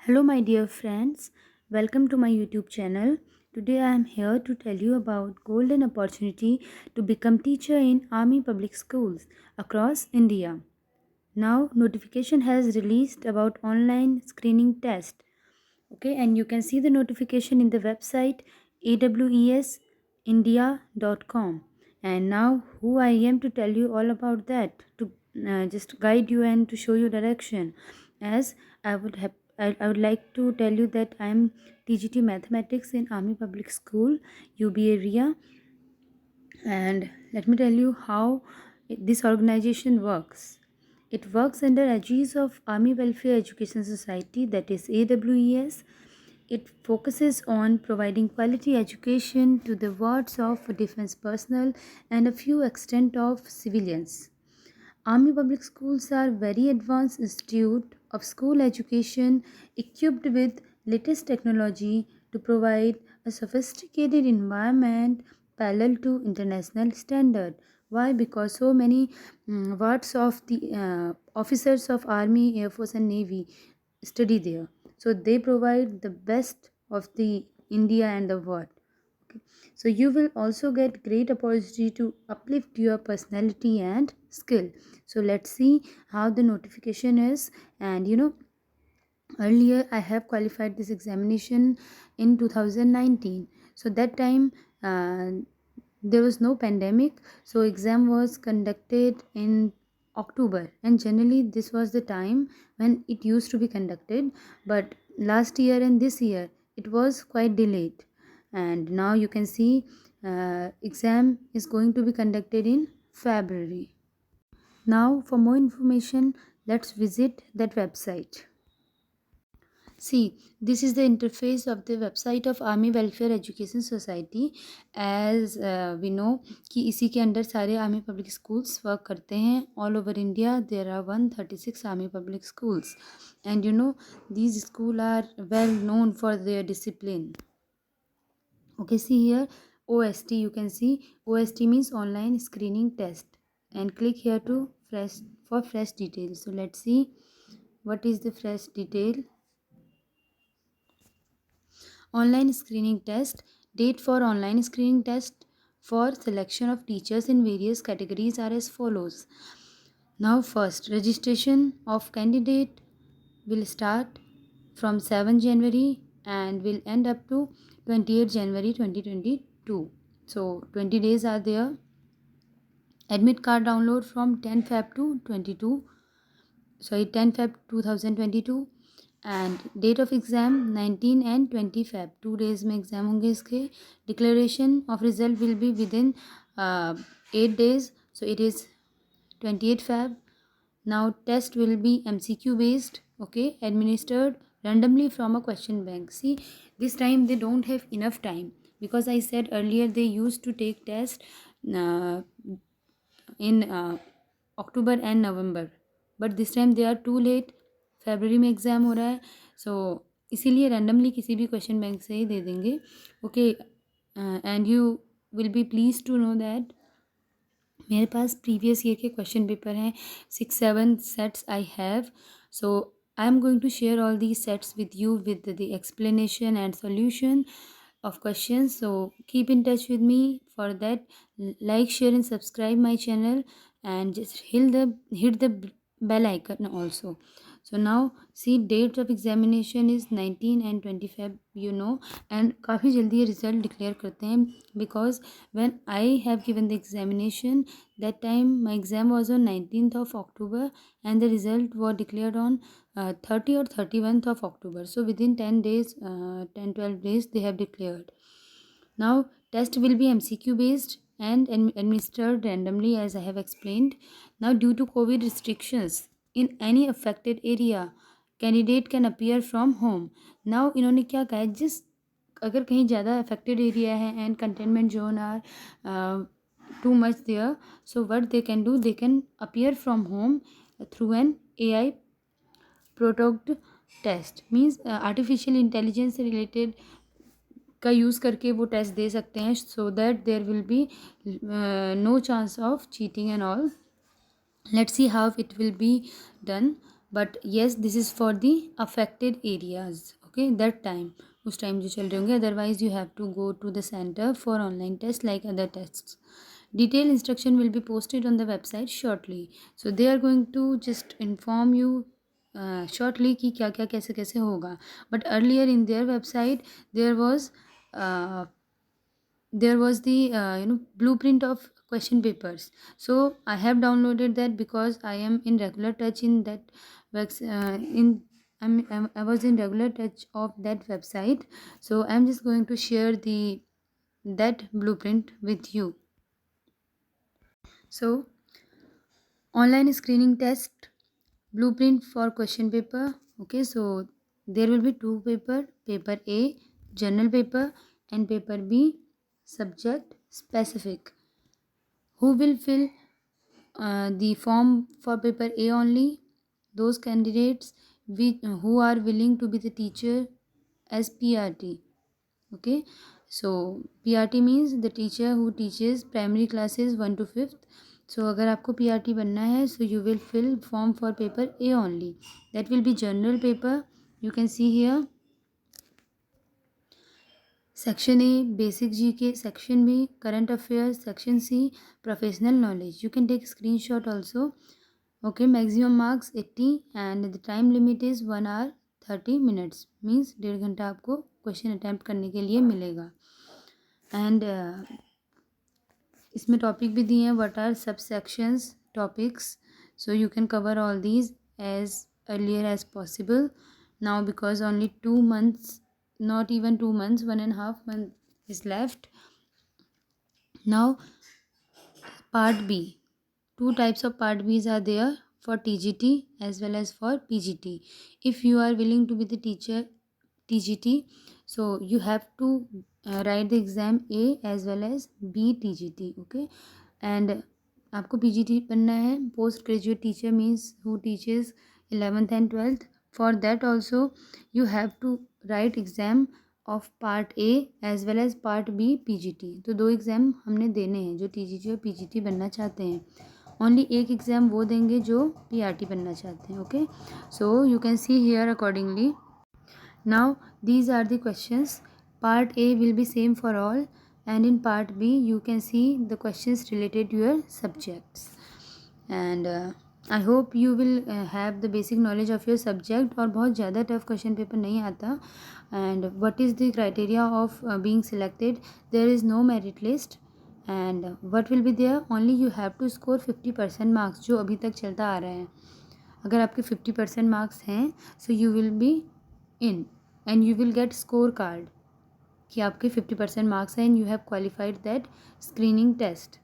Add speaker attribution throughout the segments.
Speaker 1: Hello, my dear friends. Welcome to my YouTube channel. Today I am here to tell you about golden opportunity to become teacher in Army public schools across India. Now notification has released about online screening test. Okay, and you can see the notification in the website awesindia.com. And now who I am to tell you all about that, to just guide you and to show you direction. As I would like to tell you that I am TGT Mathematics in Army Public School, UB area, and let me tell you how this organization works. It works under aegis of Army Welfare Education Society, that is AWES. It focuses on providing quality education to the wards of defense personnel and a few extent of civilians. Army public schools are very advanced institute of school education equipped with latest technology to provide a sophisticated environment parallel to international standard. Why? Because so many wards of the officers of Army, Air Force and Navy study there. So they provide the best of the India and the world. Okay. So you will also get great opportunity to uplift your personality and skill. So let's see how the notification is. And earlier I have qualified this examination in 2019. So that time there was no pandemic, so exam was conducted in October, and generally this was the time when it used to be conducted. But last year and this year it was quite delayed, and now you can see exam is going to be conducted in February. Now for more information, let's visit that website. See, this is the interface of the website of Army Welfare Education Society. As we know कि इसी के under सारे army public schools work करते हैं. All over India there are 136 army public schools, and these schools are well known for their discipline. Okay, see here OST, you can see OST means online screening test, and click here to fresh details. So let's see what is the fresh detail. Online screening test. Date for online screening test for selection of teachers in various categories are as follows. Now first, registration of candidate will start from 7 January and will end up to 28 January 2022. So 20 days are there. Admit card download from 10 Feb to 10 Feb 2022. And date of exam 19 and 20 Feb, 2 days में exam होंगे इसके. Declaration of result will be within 8 days, so it is 28 Feb. Now test will be MCQ based, okay, administered randomly from a question bank. See, this time they don't have enough time, because I said earlier they used to take test in October and November, but this time they are too late. फरवरी में exam हो रहा है, सो इसीलिए randomly किसी भी question bank से ही दे देंगे. Okay, and you will be please to know that मेरे पास प्रीवियस ईयर के क्वेश्चन पेपर हैं. 6-7 sets I have. So I am going to share all the sets with you with the explanation and solution of questions. So keep in touch with me. For that, like, share and subscribe my channel, and just hit the bell icon also. So now see, date of examination is 19 and 20 Feb, and काफ़ी जल्दी ये result declare करते हैं, because when I have given the examination, that time my exam was on 19th of October and the result was declared on 30 or 31st of October. So within 10 days, 10-12 days they have declared. Now test will be MCQ based and administered randomly, as I have explained. Now due to COVID restrictions in any affected area, candidate can appear from home. Now इन्होंने क्या कहा है, जिस अगर कहीं ज़्यादा affected area है and containment zone are too much there, so what they can do, they can appear from home through an AI product test. Means artificial intelligence से रिलेटेड का यूज़ करके वो टेस्ट दे सकते हैं, so that there will be no chance of cheating and all. Let's see how it will be done. But yes this is for the affected areas, okay, that time, उस time जो चल रहे होंगे, otherwise you have to go to the centre for online test like other test. Detailed instruction will be posted on the website shortly. So they are going to just inform you shortly कि क्या क्या कैसे कैसे होगा. But earlier in their website there was the blueprint of question papers. So I have downloaded that because I am in regular touch in that I was in regular touch of that website. So I'm just going to share that blueprint with you. So online screening test blueprint for question paper. Okay, so there will be two paper A general paper and paper B subject specific. Who will fill the form for paper A only? Those candidates who are willing to be the teacher as PRT. Okay, so PRT means the teacher who teaches primary classes 1 to 5th. So अगर आपको PRT बनना है, so you will fill form for paper A only. That will be general paper. You can see here section A basic GK, section B current affairs, section C professional knowledge. You can take screenshot also. Okay, maximum marks 80 and the time limit is 1 hour 30 minutes. Means 1.5 घंटा आपको question attempt करने के लिए मिलेगा. And इसमें topic भी दिए हैं, व्हाट आर सब sections topics. So you can cover all these as earlier as possible. Now because only 2 months, not even 2 months, 1.5 month is left. Now part B, two types of part B's are there for TGT as well as for PGT. If you are willing to be the teacher TGT, so you have to write the exam A as well as B TGT. Okay, and आपको PGT बनना है, post graduate teacher means who teaches 11th and 12th. For that also you have to write exam of part A as well as part B PGT. तो 2 exam हमने देने हैं जो TGT और PGT बनना चाहते हैं. ओनली एक एग्ज़ाम वो देंगे जो PRT बनना चाहते हैं. Okay, so you can see here accordingly. Now these are the questions. Part A will be same for all, and in part B you can see the questions related to your subjects. And I hope you will have the basic knowledge of your subject. और बहुत ज़्यादा tough question paper नहीं आता. And what is the criteria of being selected? There is no merit list. And what will be there? Only you have to score 50% marks, जो अभी तक चलता आ रहा है. अगर आपके 50% मार्क्स हैं, so you will be in and you will get score card कि आपके 50% मार्क्स हैं and you have qualified that screening test.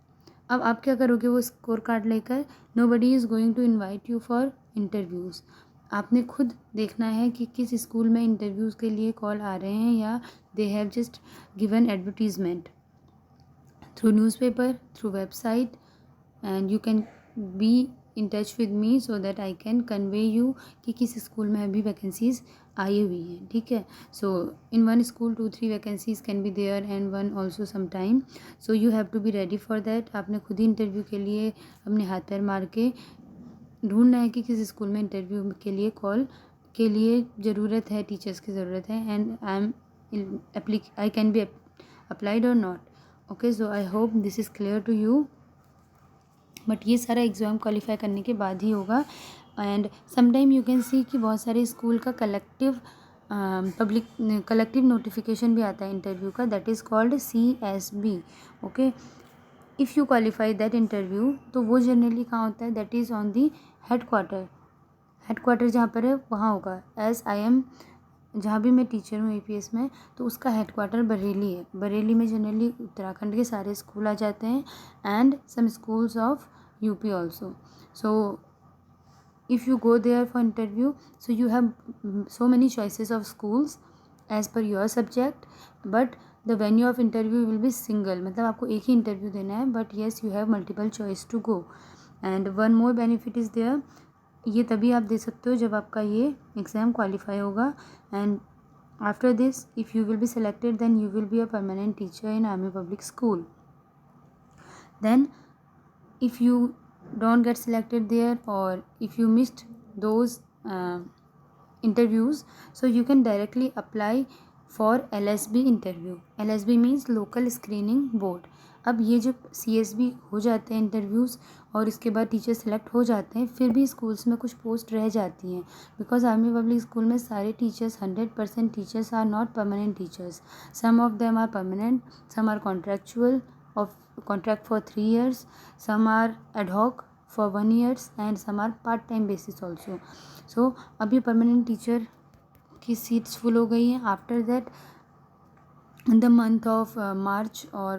Speaker 1: अब आप क्या करोगे वो स्कोर कार्ड लेकर? nobody is going to invite you for interviews. आपने खुद देखना है कि किस स्कूल में इंटरव्यूज़ के लिए कॉल आ रहे हैं या they have just given advertisement through newspaper, through website, and you can be in touch with me so that I can convey you कि किस स्कूल में अभी वैकेंसीज़ आई हुई हैं. ठीक है, so in one school 2-3 vacancies can be there and one also some time. So you have to be ready for that. आपने खुद ही इंटरव्यू के लिए अपने हाथ पैर मार के ढूंढना है कि किस स्कूल में इंटरव्यू के लिए कॉल के लिए ज़रूरत है, टीचर्स की ज़रूरत है, and I can be applied और not. Okay, so I hope this is clear to you. But ये सारा एग्ज़ाम क्वालिफाई करने के बाद ही होगा. And sometime you can see कि बहुत सारे स्कूल का कलेक्टिव नोटिफिकेशन भी आता है इंटरव्यू का. That is called CSB. Okay, if you qualify that interview, तो वो जनरली कहाँ होता है? That is on the headquarter जहाँ पर है वहाँ होगा. एज आई एम, जहाँ भी मैं टीचर हूँ APS में, तो उसका हेडक्वार्टर बरेली है. बरेली में जनरली उत्तराखंड के सारे स्कूल आ जाते हैं and some schools of UP also. So if you go there for interview, so you have so many choices of schools as per your subject, but the venue of interview will be single. मतलब आपको एक ही interview देना है, but yes you have multiple choice to go. and one more benefit is there. ये तभी आप दे सकते हो जब आपका ये एग्ज़ाम क्वालिफाई होगा. And after this if you will B selected, then you will be a permanent teacher in Army Public School. Then if you don't get selected there, or if you missed those interviews, so you can directly apply for LSB interview. LSB means local screening board. अब ये जो CSB हो जाते हैं interviews और इसके बाद teacher select हो जाते हैं, फिर भी स्कूल्स में कुछ पोस्ट रह जाती हैं, बिकॉज आर्मी पब्लिक स्कूल में सारे teachers 100% teachers are not permanent teachers. Some of them are permanent, some are contractual of contract for 3 years, some are ad hoc for 1 years and some are part time basis also. So अभी permanent teacher की seats full हो गई हैं. After that in the month of March or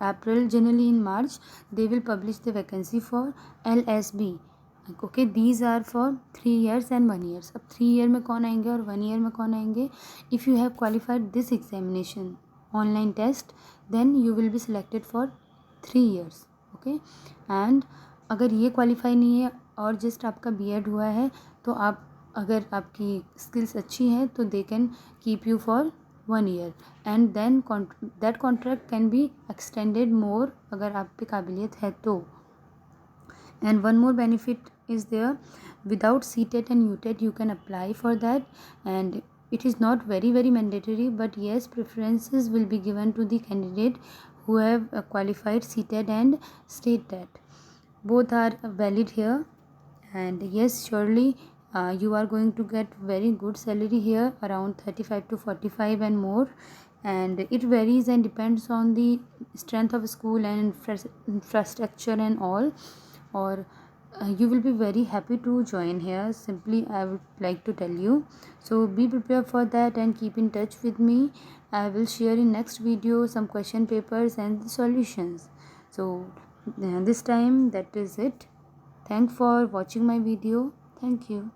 Speaker 1: April, generally in March they will publish the vacancy for LSB. Okay, these are for 3 years and 1 year. अब 3 year में कौन आएंगे और 1 year में कौन आएंगे? If you have qualified this examination online test, then you will be selected for 3 years. Okay, and अगर ये क्वालिफाई नहीं है और जस्ट आपका B.Ed हुआ है, तो आप अगर आपकी स्किल्स अच्छी हैं तो they can keep you for 1 year and then that contract can be extended more अगर आप पे काबिलियत है तो. And one more benefit is there, without CTET and UTET you can apply for that, and it is not very mandatory, but yes, preferences will be given to the candidate who have qualified CTET and state TET. Both are valid here, and yes, surely you are going to get very good salary here, around 35 to 45 and more, and it varies and depends on the strength of school and infrastructure and all, or you will be very happy to join here, simply I would like to tell you. So be prepared for that and keep in touch with me. I will share in next video some question papers and the solutions. So this time that is it. Thanks for watching my video. Thank you.